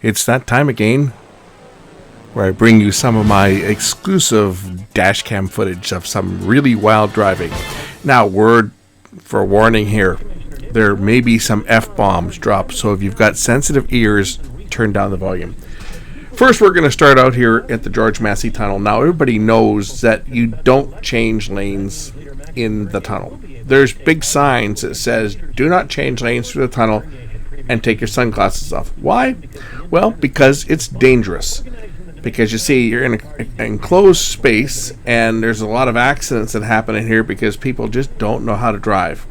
It's that time again where I bring you some of my exclusive dashcam footage of some really wild driving. Now, word for warning here, there may be some F-bombs dropped, so if you've got sensitive ears, turn down the volume. First, we're going to start out here at the George Massey Tunnel. Now, everybody knows that you don't change lanes in the tunnel. There's big signs that says, do not change lanes through the tunnel and take your sunglasses off. Why? Well, because it's dangerous. Because you see, you're in an enclosed space, and there's a lot of accidents that happen in here because people just don't know how to drive.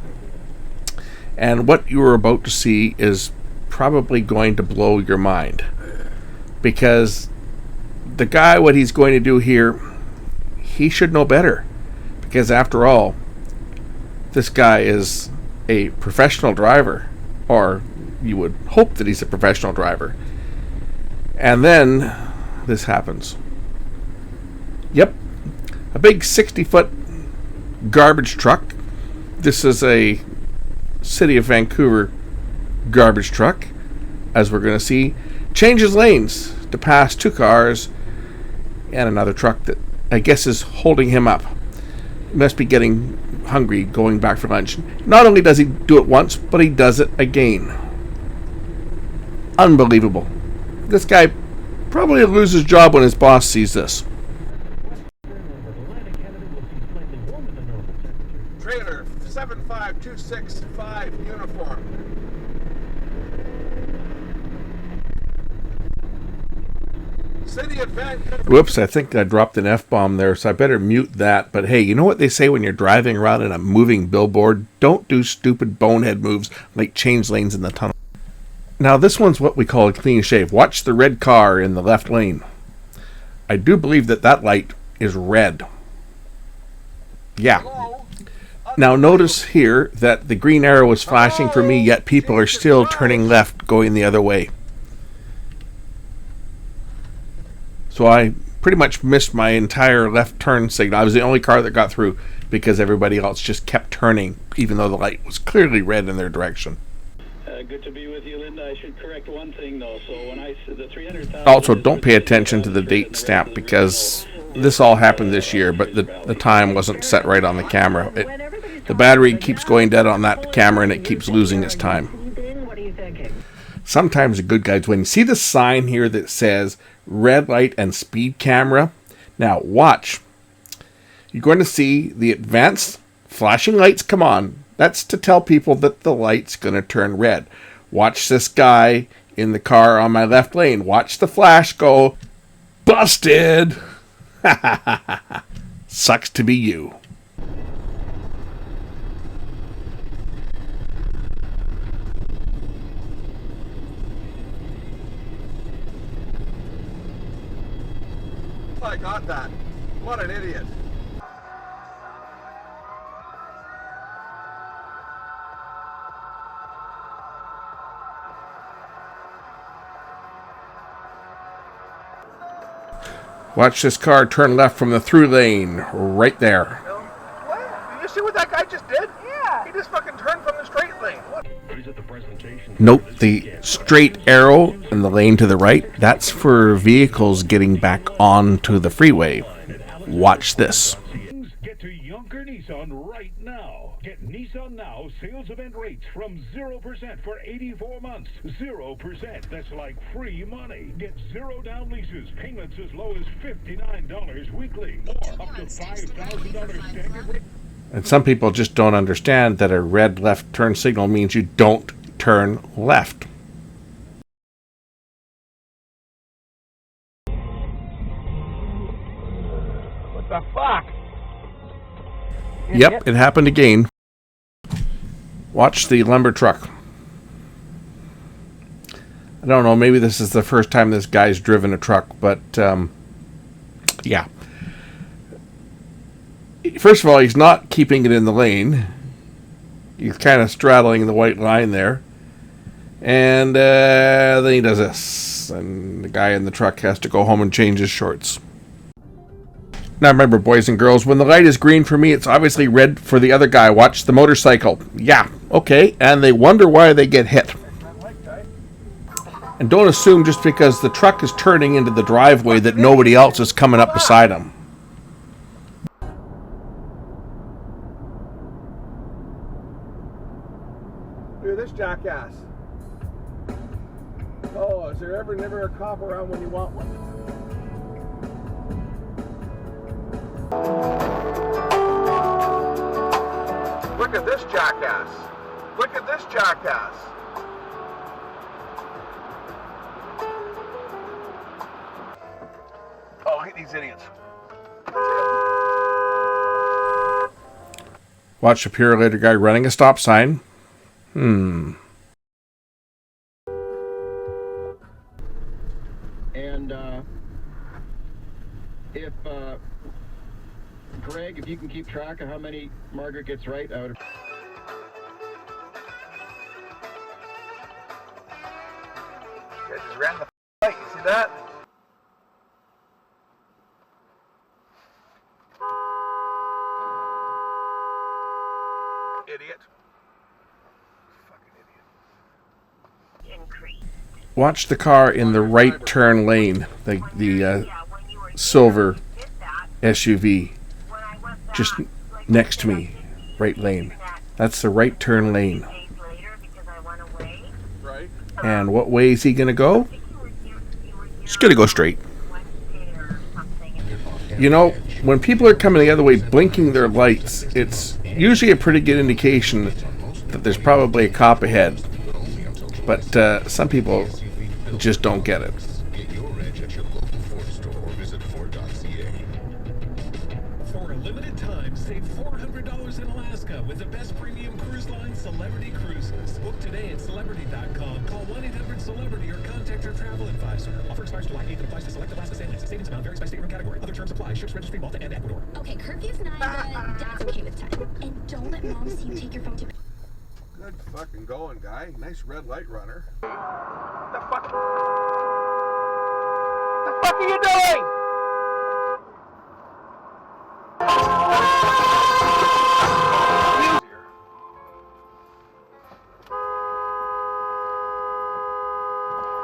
And what you are about to see is probably going to blow your mind. Because the guy, what he's going to do here, he should know better. Because after all, this guy is a professional driver. Or you would hope that he's a professional driver. And then this happens. Yep. A big 60-foot garbage truck. This is a City of Vancouver garbage truck, as we're going to see, changes lanes to pass two cars and another truck that I guess is holding him up. He must be getting hungry, going back for lunch. Not only does he do it once, but he does it again. Unbelievable. This guy probably will lose his job when his boss sees this. Trailer 75265 uniform. City of Vancouver. Whoops, I think I dropped an F-bomb there, so I better mute that. But hey, you know what they say when you're driving around in a moving billboard? Don't do stupid bonehead moves like change lanes in the tunnel. Now, this one's what we call a clean shave. Watch the red car in the left lane. I do believe that that light is red. Yeah. Now, notice here that the green arrow is flashing for me, yet people are still turning left, going the other way. So I pretty much missed my entire left turn signal. I was the only car that got through because everybody else just kept turning, even though the light was clearly red in their direction. Good to be with you, Linda. I should correct one thing, though. So when I said the 300,000... Also, don't pay attention to the date stamp because this all happened this year, but the time wasn't set right on the camera. The battery keeps going dead on that camera, and it keeps losing its time. Sometimes the good guys win. See the sign here that says red light and speed camera? Now, watch. You're going to see the advanced flashing lights come on. That's to tell people that the light's going to turn red. Watch this guy in the car on my left lane. Watch the flash go. Busted! Sucks to be you. I got that. What an idiot. Watch this car turn left from the through lane. Right there. What? Did you see what that guy just did? Yeah. He just fucking turned from the straight lane. What? Note the straight arrow in the lane to the right. That's for vehicles getting back onto the freeway. Watch this. Get to Yonker Nissan right now. Get Nissan Now sales event rates from 0% for 84 months. 0%. That's like free money. Get zero down leases. Payments as low as $59 weekly. Or up to $5,000 standard rate. And some people just don't understand that a red left turn signal means you don't turn left. What the fuck? Yep, it happened again. Watch the lumber truck. I don't know, maybe this is the first time this guy's driven a truck, but yeah. First of all, he's not keeping it in the lane. He's kind of straddling the white line there. And then he does this. And the guy in the truck has to go home and change his shorts. Now remember, boys and girls, when the light is green for me, it's obviously red for the other guy. Watch the motorcycle. Yeah, okay. And they wonder why they get hit. And don't assume just because the truck is turning into the driveway that nobody else is coming up beside him. Look at this jackass. Oh, is there ever never a cop around when you want one? Look at this jackass. Look at this jackass. Oh, look at these idiots. Watch a purelator guy running a stop sign. And if Greg, if you can keep track of how many Margaret gets right out of... You just ran the fight, you see that? Idiot. Fucking idiot. Watch the car in the right turn lane, the silver SUV, just next to me, right lane. That's the right turn lane. Right? And what way is he going to go? He's going to go straight. You know, when people are coming the other way blinking their lights, it's usually a pretty good indication that there's probably a cop ahead. But some people just don't get it. For a limited time, save $400 in Alaska with the best premium cruise line, Celebrity Cruises. Book today at Celebrity.com. Call 1-800-CELEBRITY or contact your travel advisor. Offer expires July 8th and applies to select Alaska sailings. Savings amount varies by state and category. Other terms apply. Ships registry Malta and Ecuador. Okay, curfew's 9, but Dad's okay with 10. And don't let Mom see you take your phone to... Good fucking going, guy. Nice red light runner. The fuck are you doing?